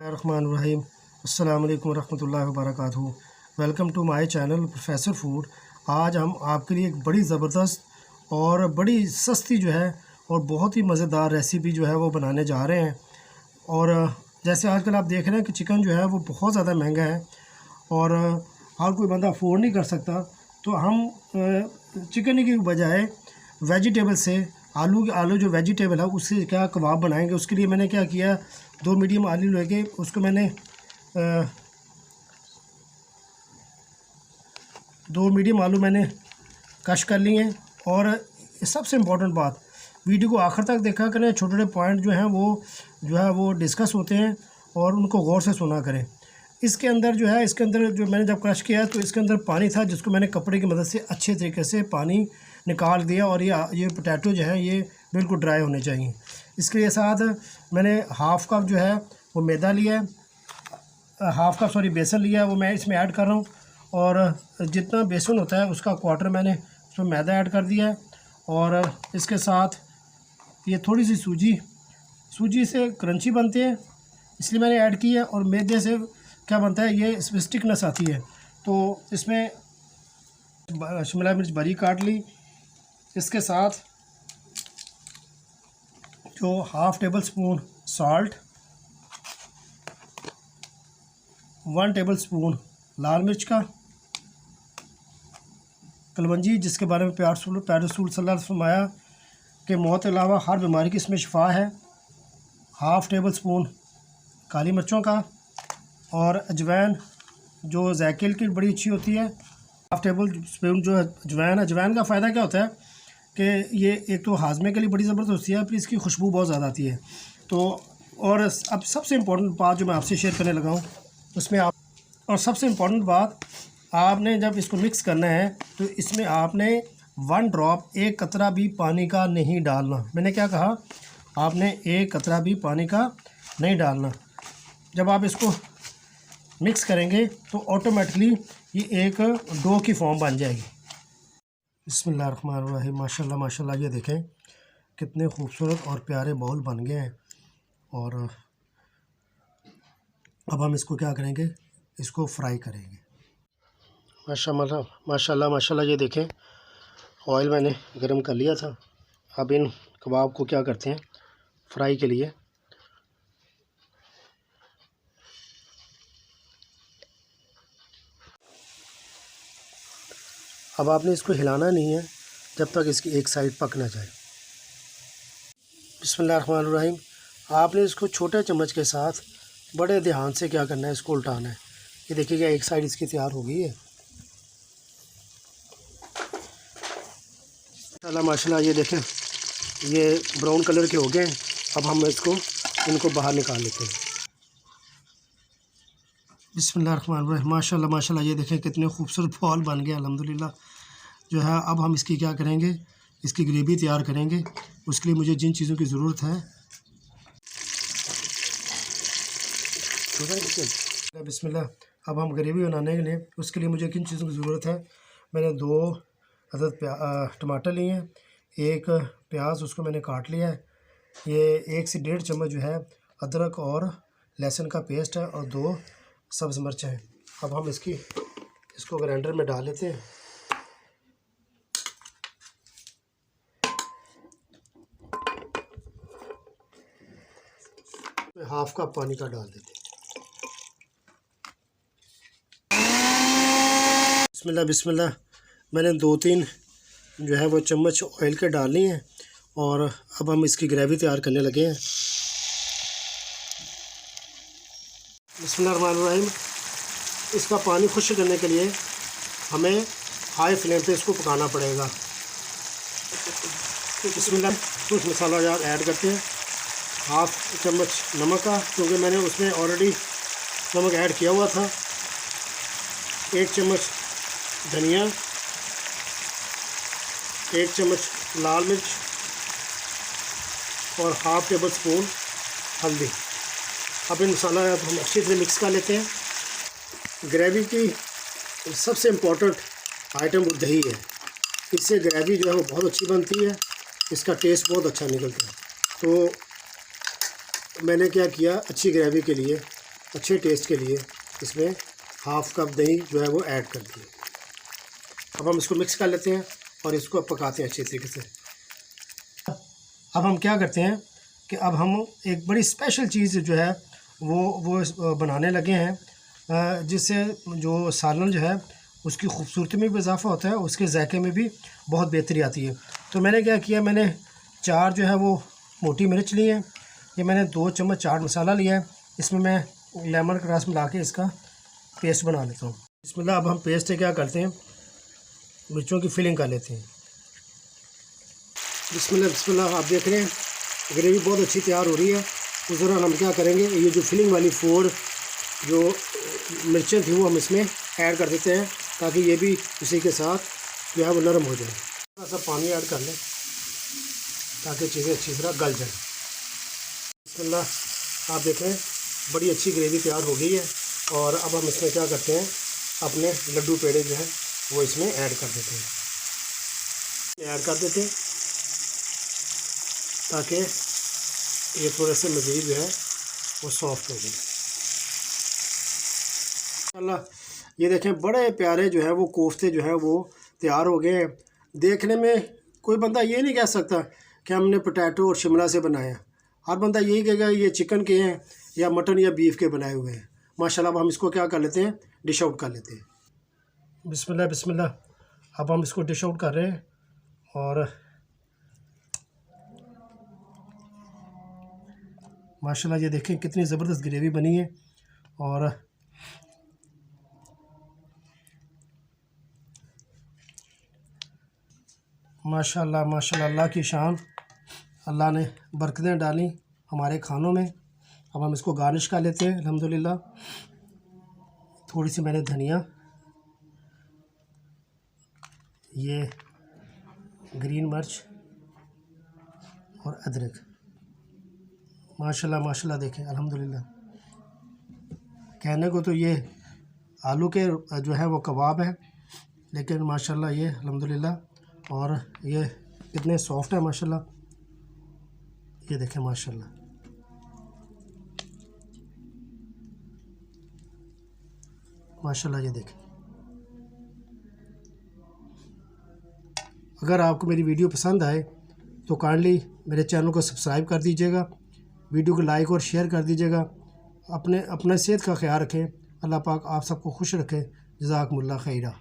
रहमानिर्रहीम। अस्सलाम वालेकुम रहमतुल्लाहि व बरकातुहू। Welcome to my channel professor food. आज हम आपके लिए एक बड़ी ज़बरदस्त और बड़ी सस्ती जो है और बहुत ही मज़ेदार रेसिपी जो है वो बनाने जा रहे हैं। और जैसे आजकल आप देख रहे हैं कि चिकन जो है वो बहुत ज़्यादा महंगा है और हर कोई बंदा अफोर्ड नहीं कर सकता, तो हम चिकन की बजाय वेजिटेबल से आलू जो वेजिटेबल है उससे क्या कबाब बनाएंगे। उसके लिए मैंने क्या किया, 2 मीडियम आलू लेके उसको मैंने 2 मीडियम आलू मैंने कश कर लिए हैं। और सबसे इम्पोर्टेंट बात, वीडियो को आखिर तक देखा करें। छोटे छोटे पॉइंट जो है वो डिस्कस होते हैं और उनको गौर से सुना करें। इसके अंदर जो मैंने जब क्रश किया तो इसके अंदर पानी था, जिसको मैंने कपड़े की मदद से अच्छे तरीके से पानी निकाल दिया। और ये पोटैटो जो है ये बिल्कुल ड्राई होने चाहिए। इसके साथ मैंने हाफ़ कप जो है वो मैदा लिया है, हाफ़ कप बेसन लिया है, वो मैं इसमें ऐड कर रहा हूँ। और जितना बेसन होता है उसका क्वार्टर मैंने उसमें मैदा ऐड कर दिया है। और इसके साथ ये थोड़ी सी सूजी से क्रंची बनते हैं इसलिए मैंने ऐड की है। और मैदे से क्या बनता है, ये इसमें स्टिकनेस आती है। तो इसमें शिमला मिर्च बारीक काट ली। इसके साथ जो half tablespoon salt, 1 tablespoon लाल मिर्च का, कलवंजी जिसके बारे में प्यारे रसूल सल्लल्लाहु अलैहि वसल्लम फरमाया कि मौत के अलावा हर बीमारी की इसमें शिफा है, हाफ़ टेबल स्पून काली मिर्चों का, और अजवाइन जो जायके की बड़ी अच्छी होती है, हाफ़ टेबल स्पून जो अजवाइन है। अजवाइन का फ़ायदा क्या होता है कि ये एक तो हाजमे के लिए बड़ी ज़बरदस्त होती है, फिर इसकी खुशबू बहुत ज़्यादा आती है। तो और अब सबसे इम्पोर्टेंट बात जो मैं आपसे शेयर करने लगा हूँ उसमें सबसे इम्पोर्टेंट बात, आपने जब इसको मिक्स करना है तो इसमें आपने 1 ड्रॉप, 1 कतरा भी पानी का नहीं डालना। मैंने क्या कहा, आपने 1 कतरा भी पानी का नहीं डालना। जब आप इसको मिक्स करेंगे तो ऑटोमेटिकली ये एक डो की फॉर्म बन जाएगी। बिस्मिल्लाहिर्रहमानिर्रहीम। माशाल्लाह माशाल्लाह, ये देखें कितने खूबसूरत और प्यारे बाउल बन गए हैं। और अब हम इसको क्या करेंगे, इसको फ्राई करेंगे। माशाल्लाह माशाल्लाह, ये देखें ऑयल मैंने गरम कर लिया था। अब इन कबाब को क्या करते हैं फ्राई के लिए। अब आपने इसको हिलाना नहीं है जब तक इसकी एक साइड पक ना जाए। बिस्मिल्लाहिर्रहमानिर्रहीम। आपने इसको छोटे चम्मच के साथ बड़े ध्यान से क्या करना है, इसको उल्टाना है। ये देखिएगा एक साइड इसकी तैयार हो गई है। माशाल्लाह माशाल्लाह, ये देखें ये ब्राउन कलर के हो गए हैं। अब हम इनको बाहर निकाल लेते हैं। बिस्मिल्लाहिर्रहमानिर्रहीम। माशाल्लाह माशाल्लाह, ये देखें कितने खूबसूरत बॉल बन गए अल्हम्दुलिल्लाह जो है। अब हम इसकी क्या करेंगे, इसकी ग्रेवी तैयार करेंगे। उसके लिए मुझे जिन चीज़ों की ज़रूरत है, बिस्मिल्लाह। अब हम ग्रेवी बनाने के लिए उसके लिए मुझे किन चीज़ों की ज़रूरत है, मैंने 2 अदद टमाटर लिए हैं, 1 प्याज उसको मैंने काट लिया है, ये 1 से 1.5 चम्मच जो है अदरक और लहसुन का पेस्ट है, और 2 सब्ज़ मिर्च हैं। अब हम इसको ग्राइंडर में डाल लेते हैं। हाफ़ कप पानी का डाल देते हैं। बिस्मिल्लाह बिस्मिल्लाह, मैंने 2-3 जो है वो चम्मच ऑयल के डाल लिए हैं। और अब हम इसकी ग्रेवी तैयार करने लगे हैं। बिस्मिल्लाहिर्रहमानिर्रहीम। इसका पानी खुश्क करने के लिए हमें हाई फ्लेम पे इसको पकाना पड़ेगा। बिस्मिल्लाह, कुछ मसाला जार ऐड करते हैं। हाफ़ चम्मच नमक का, क्योंकि मैंने उसमें ऑलरेडी नमक ऐड किया हुआ था। 1 चम्मच धनिया, 1 चम्मच लाल मिर्च और हाफ़ टेबल स्पून हल्दी। अब इन मसाला हम अच्छी तरह मिक्स कर लेते हैं। ग्रेवी की सबसे इम्पोर्टेंट आइटम वो दही है। इससे ग्रेवी जो है वो बहुत अच्छी बनती है, इसका टेस्ट बहुत अच्छा निकलता है। तो मैंने क्या किया, अच्छी ग्रेवी के लिए अच्छे टेस्ट के लिए इसमें हाफ़ कप दही जो है वो ऐड कर दिए। अब हम इसको मिक्स कर लेते हैं और इसको पकाते हैं अच्छे तरीके से। अब हम क्या करते हैं कि अब हम एक बड़ी स्पेशल चीज़ जो है वो बनाने लगे हैं, जिससे जो सालन जो है उसकी खूबसूरती में भी इजाफ़ा होता है, उसके जायके में भी बहुत बेहतरी आती है। तो मैंने क्या किया, मैंने 4 जो है वो मोटी मिर्च ली है, ये मैंने 2 चम्मच चाट मसाला लिया है, इसमें मैं लेमन का रस मिला के इसका पेस्ट बना लेता हूँ। बिस्मिल्लाह। अब हम पेस्ट से क्या करते हैं, मिर्चों की फिलिंग कर लेते हैं। बिस्मिल्लाह बिस्मिल्लाह। आप देख रहे हैं ग्रेवी बहुत अच्छी तैयार हो रही है। उस दौरान हम क्या करेंगे, ये जो फिलिंग वाली 4 जो मिर्चें थी वो हम इसमें ऐड कर देते हैं, ताकि ये भी उसी के साथ जो है वो नरम हो जाए। थोड़ा सा पानी ऐड कर लें ताकि चीज़ें अच्छी तरह गल जाएँ। बिस्मिल्लाह। आप देख रहे हैं बड़ी अच्छी ग्रेवी तैयार हो गई है। और अब हम इसमें क्या करते हैं, अपने लड्डू पेड़े जो है वो इसमें ऐड कर देते हैं, ताकि ये थोड़े से मज़ीद जो है वो सॉफ्ट हो जाए। अल्लाह, ये देखें बड़े प्यारे जो है वो कोफ्ते जो है वो तैयार हो गए हैं। देखने में कोई बंदा ये नहीं कह सकता कि हमने पोटैटो और शिमला से बनाया। हर बंदा यही कहेगा ये चिकन के हैं या मटन या बीफ के बनाए हुए हैं। माशाल्लाह। अब हम इसको क्या कर लेते हैं, डिश आउट कर लेते हैं। बिस्मिल्लाह बिस्मिल्लाह। अब हम इसको डिश आउट कर रहे हैं और माशाल्लाह ये देखें कितनी ज़बरदस्त ग्रेवी बनी है। और माशाल्लाह माशाल्लाह, अल्लाह की शान, अल्लाह ने बरकतें डाली हमारे खानों में। अब हम इसको गार्निश कर लेते हैं अल्हम्दुलिल्लाह। थोड़ी सी मैंने धनिया, ये ग्रीन मिर्च और अदरक। माशाल्लाह माशाल्लाह देखें अल्हम्दुलिल्लाह। कहने को तो ये आलू के जो है वो कबाब है, लेकिन माशाल्लाह ये अल्हम्दुलिल्लाह। और ये कितने सॉफ्ट है माशाल्लाह, ये देखें माशाल्लाह। माशाल्लाह ये देखें। अगर आपको मेरी वीडियो पसंद आए तो काइंडली मेरे चैनल को सब्सक्राइब कर दीजिएगा, वीडियो को लाइक और शेयर कर दीजिएगा। अपने सेहत का ख्याल रखें। अल्लाह पाक आप सबको खुश रखे। जज़ाकुमुल्लाह खैरा।